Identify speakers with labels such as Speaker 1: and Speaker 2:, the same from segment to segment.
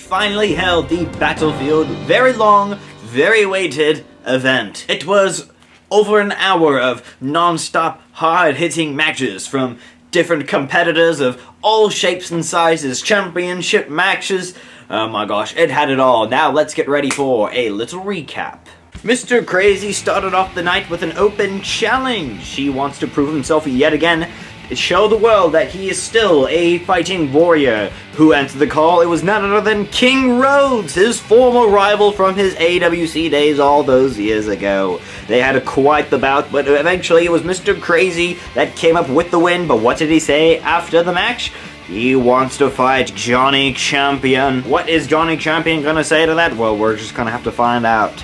Speaker 1: finally held the Battlefield very long, very weighted event. It was over an hour of non-stop hard-hitting matches from different competitors of all shapes and sizes, championship matches. Oh my gosh, it had it all. Now let's get ready for a little recap. Mr. Crazy started off the night with an open challenge. He wants to prove himself yet again, show the world that he is still a fighting warrior. Who answered the call? It was none other than King Rhodes, his former rival from his AWC days all those years ago. They had quite the bout, but eventually it was Mr. Crazy that came up with the win. But what did he say after the match? He wants to fight Johnny Champion. What is Johnny Champion gonna say to that? Well, we're just gonna have to find out.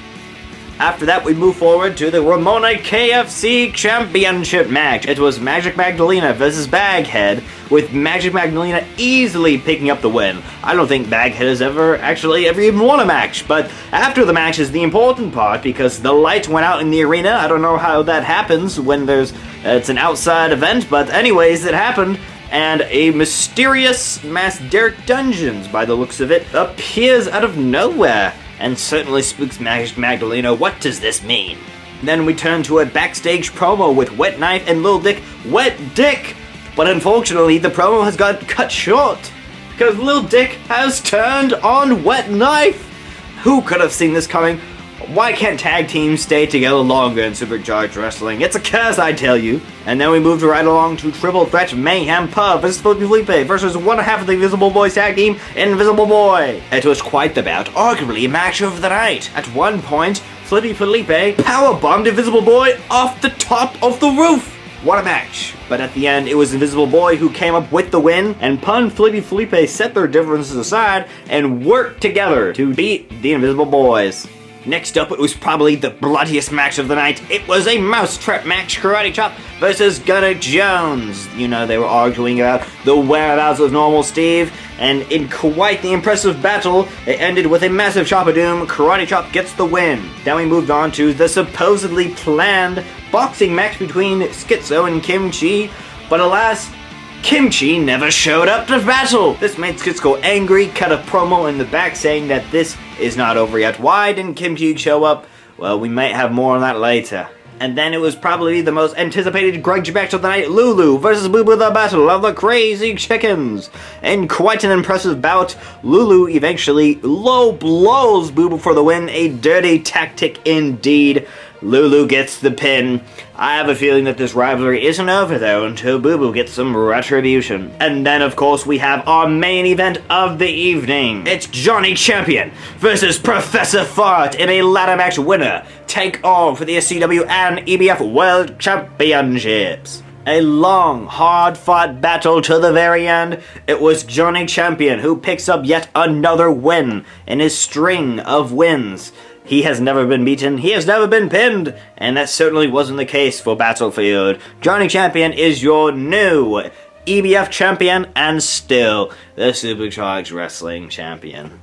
Speaker 1: After that, we move forward to the Ramona KFC Championship match. It was Magic Magdalena versus Baghead, with Magic Magdalena easily picking up the win. I don't think Baghead has ever even won a match, but after the match is the important part because the lights went out in the arena. I don't know how that happens when it's an outside event, but anyways, it happened. And a mysterious mass Derek Dungeons, by the looks of it, appears out of nowhere and certainly spooks Magic Magdalena. What does this mean? Then we turn to a backstage promo with Wet Knife and Lil Dick. Wet Dick! But unfortunately, the promo has got cut short because Lil Dick has turned on Wet Knife. Who could have seen this coming? Why can't tag teams stay together longer in SuperCharged Wrestling? It's a curse, I tell you. And then we moved right along to Triple Threat Mayhem Pub versus Flippy Felipe versus one half of the Invisible Boys tag team, Invisible Boy. It was quite the bout, arguably a match of the night. At one point, Flippy Felipe powerbombed Invisible Boy off the top of the roof. What a match. But at the end, it was Invisible Boy who came up with the win, and Pun Flippy Felipe set their differences aside and worked together to beat the Invisible Boys. Next up, it was probably the bloodiest match of the night. It was a mousetrap match, Karate Chop versus Gunnar Jones. You know, they were arguing about the whereabouts of Normal Steve, and in quite the impressive battle, it ended with a massive chop of doom. Karate Chop gets the win. Then we moved on to the supposedly planned boxing match between Schizo and Kimchi, but alas, Kimchi never showed up to battle. This made Schizo angry, cut a promo in the back saying that this is not over yet. Why didn't Kimchi show up? Well, we might have more on that later. And then it was probably the most anticipated grudge match of the night, Lulu versus Boo Boo, the Battle of the Crazy Chickens. In quite an impressive bout, Lulu eventually low blows Boo Boo for the win, a dirty tactic indeed. Lulu gets the pin. I have a feeling that this rivalry isn't over though until Boo Boo gets some retribution. And then of course we have our main event of the evening. It's Johnny Champion versus Professor Fart in a ladder match winner take all for the SCW and EBF World Championships. A long, hard-fought battle to the very end. It was Johnny Champion who picks up yet another win in his string of wins. He has never been beaten, he has never been pinned, and that certainly wasn't the case for Battlefield. Johnny Champion is your new EBF champion and still the SuperCharged Wrestling champion.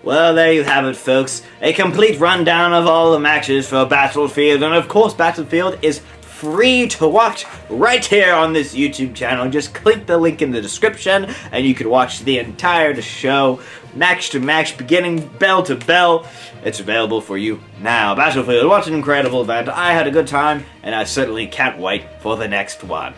Speaker 1: Well, there you have it, folks. A complete rundown of all the matches for Battlefield, and of course Battlefield is free to watch right here on this YouTube channel. Just click the link in the description and you can watch the entire show, match to match, beginning bell to bell. It's available for you now. Battlefield, what an incredible event. I had a good time and I certainly can't wait for the next one.